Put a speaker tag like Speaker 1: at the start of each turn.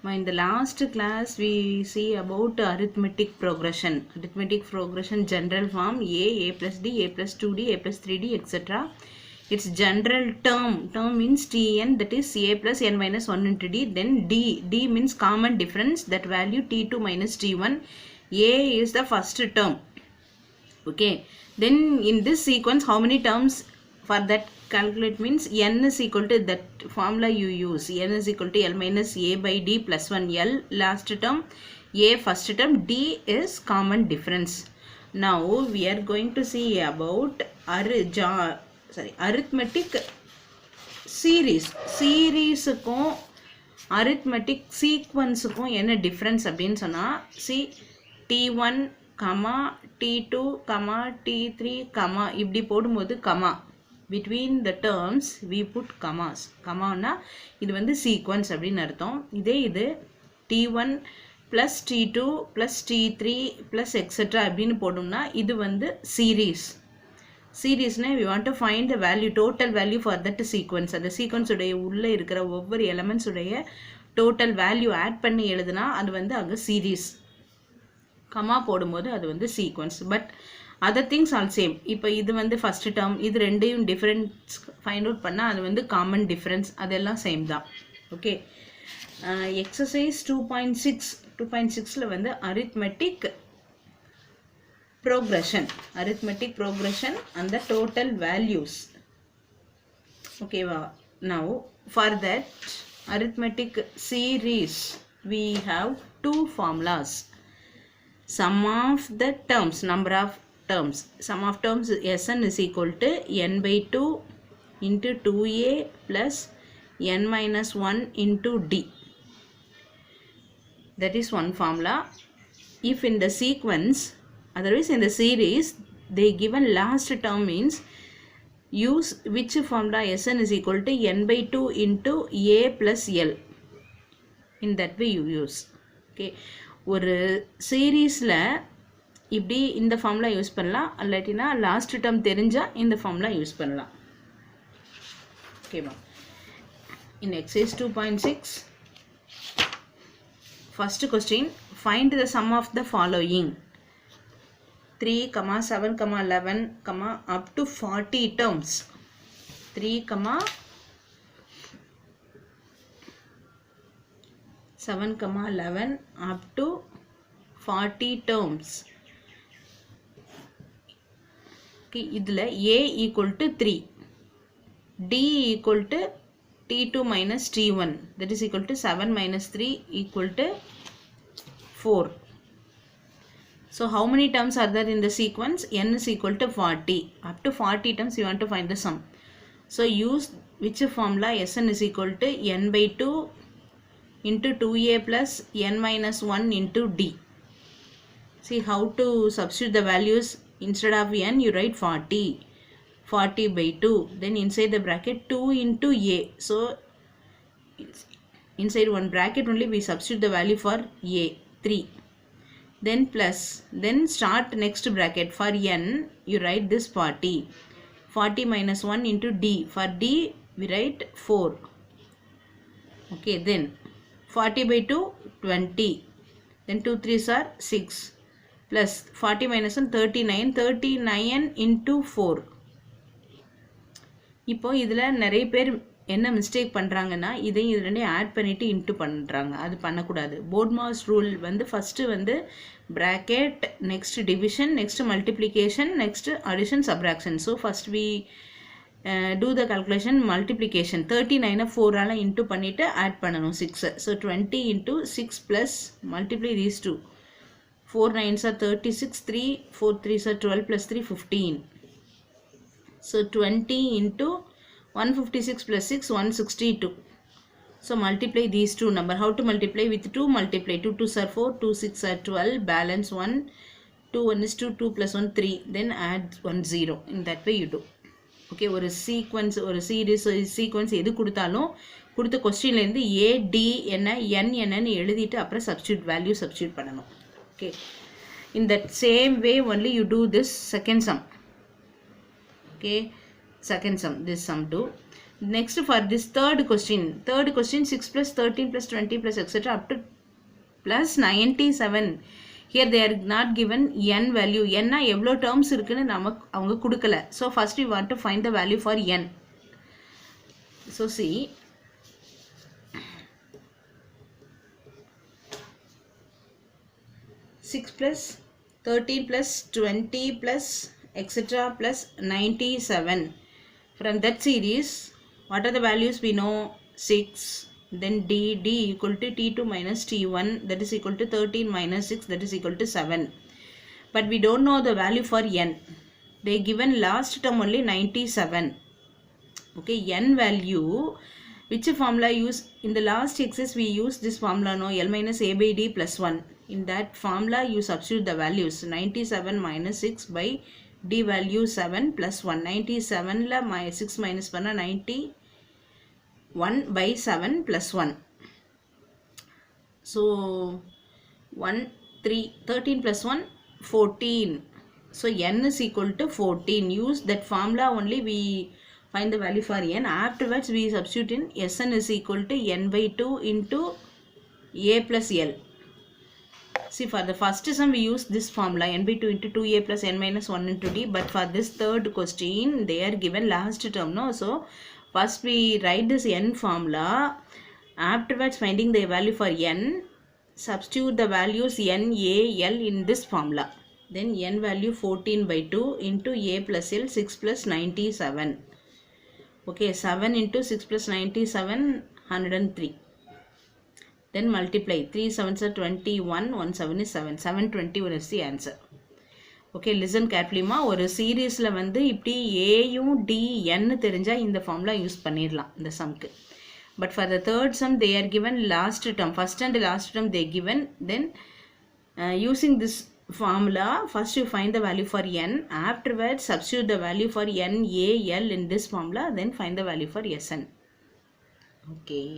Speaker 1: In the last class, we see about arithmetic progression. Arithmetic progression general form a plus d, a plus 2d, a plus 3d, etc. Its general term means tn, that is a plus n minus 1 into d. Then d means common difference, that value t2 minus t1. A is the first term. Okay, then in this sequence, how many terms for that calculate means n is equal to that formula you use. N is equal to L minus A by D plus 1. L last term, A first term, D is common difference. Now we are going to see about arithmetic series. Seriesக்கும் arithmetic sequenceக்கும் என்ன difference அப்படின்னு சொன்னா, see T1, T2, T3, இப்படி போடும்போது between the terms we put commas. Comma இது வந்து sequence அப்படின்னு அர்த்தம். இதே இது T1 plus T2 plus T3 plus etc. அப்படின்னு போடும்னா இது வந்து series. Seriesனா we want to find the value, total value for that sequence. அந்த sequence உடைய உள்ள இருக்கிற ஒவ்வொரு elements உடைய total value add பண்ணி எழுதுனா அது வந்து அங்க series. கமா போடும்போது அது வந்து sequence. But other things all same. இப்போ இது வந்து first term, இது ரெண்டையும் difference find out பண்ணா அது வந்து common difference, அதெல்லாம் same தான். Okay. Exercise 2.6ல வந்து arithmetic progression and the total values. Okay, now for that arithmetic series we have two formulas. Sum of the terms, number of terms. Sum of terms Sn is equal to n by 2 into 2a plus n minus 1 into d. That is one formula. If in the sequence, otherwise in the series, they given last term means use which formula? Sn is equal to n by 2 into a plus l. In that way you use. Okay. ஒரு சீரீஸில் இப்படி இந்த formula use பண்ணலாம், இல்லாட்டினா last term தெரிஞ்சால் இந்த formula use பண்ணலாம். ஓகேவா? In exercise 2.6 first question, find the sum of the following 3, 7, 11, up to 40 terms. 3, 7, 11 up to 40 terms. Okay, இதில் a equal to 3, d equal to t2 minus t1, that is equal to 7 minus 3 equal to 4. So how many terms are there in the sequence? N is equal to 40. Up to 40 terms you want to find the sum. So use which formula? Sn is equal to n by 2 into 2a plus n minus 1 into d. See how to substitute the values. Instead of n you write 40 by 2, then inside the bracket 2 into a. So inside one bracket only we substitute the value for a, 3. Then plus, then start next bracket. For n you write this 40 minus 1 into d. For d we write 4. Okay, then 40 by 2, 20. Then 2 3s are 6. Plus 40 minus 1, 39 into 4. இப்போ இதில் நிறைய பேர் என்ன mistake பண்ணுறாங்கன்னா, இதையும் இது ரெண்டையும் add பண்ணிவிட்டு இன்ட்டு பண்ணுறாங்க. அது பண்ணக்கூடாது. போட்மாஸ் ரூல் வந்து ஃபஸ்ட்டு வந்து bracket, next division, next multiplication, next addition, subtraction. So first we do the calculation multiplication. 39 4 into பண்ணிட்டு add பண்ணணும் 6. So 20 into 6 plus multiply these two. 4 9s are 36, 3 4 3s are 12 plus 3 15. So 20 into 156 plus 6 162. So multiply these two number. How to multiply? With 2 multiply. 2 2s are 4, 2 6 are 12, balance 1, 2 1 is 2, 2 plus 1 3, then add 1 0. In that way you do. Okay, ஒரு sequence, ஒரு sequence எது கொடுத்தாலும் கொடுத்த கொஸ்டின்லேருந்து ஏ D என்ன என் என்னன்னு எழுதிட்டு அப்புறம் value substitute பண்ணணும். Okay, in that same way only you do this second sum. Okay, second sum, this sum too. Next for this third question 6 plus 13 plus 20 plus etc. up to plus 97. Here they are not given n value. n na எவ்வளோ terms இருக்குன்னு நமக்கு அவங்க கொடுக்கல. So first we want to find the value for n. So see, 6 plus 13 plus 20 plus etc. plus 97. From that series, what are the values we know? 6, then d equal to t2 minus t1, that is equal to 13 minus 6, that is equal to 7. But we don't know the value for n. They given last term only 97. Okay, n value, which formula use? In the last exercise we use this formula, no, L minus a by d plus 1. In that formula you substitute the values. 97 minus 6 by d value 7 plus 1. 97 la 6 minus panna 91 by 7 plus 1. So 13 plus 1 14. So n is equal to 14. Use that formula only, we find the value for n. Afterwards we substitute in Sn is equal to n by 2 into a plus l. See, for the first sum we use this formula, n by 2 into 2a plus n minus 1 into d. But for this third question, they are given last term, no? So first we write this n formula. Afterwards, finding the value for n, substitute the values n, a, l in this formula. Then n value 14 by 2 into a plus l, 6 plus 97. Okay, 7 into 6 plus 97, 103. Then multiply. 3 7s are 21, 1 7 is 7. 721 is the answer. Okay, listen carefully ma. ஒரு சீரீஸ்ல வந்து இப்படி ஏயும் D n தெரிஞ்சா இந்த formula use பண்ணிடலாம் இந்த சம்க்கு. But for the third sum they are given last term. First and last term they are given. Then using this formula, first you find the value for n. Afterwards substitute the value for n, a, l in this formula. Then find the value for Sn. Okay.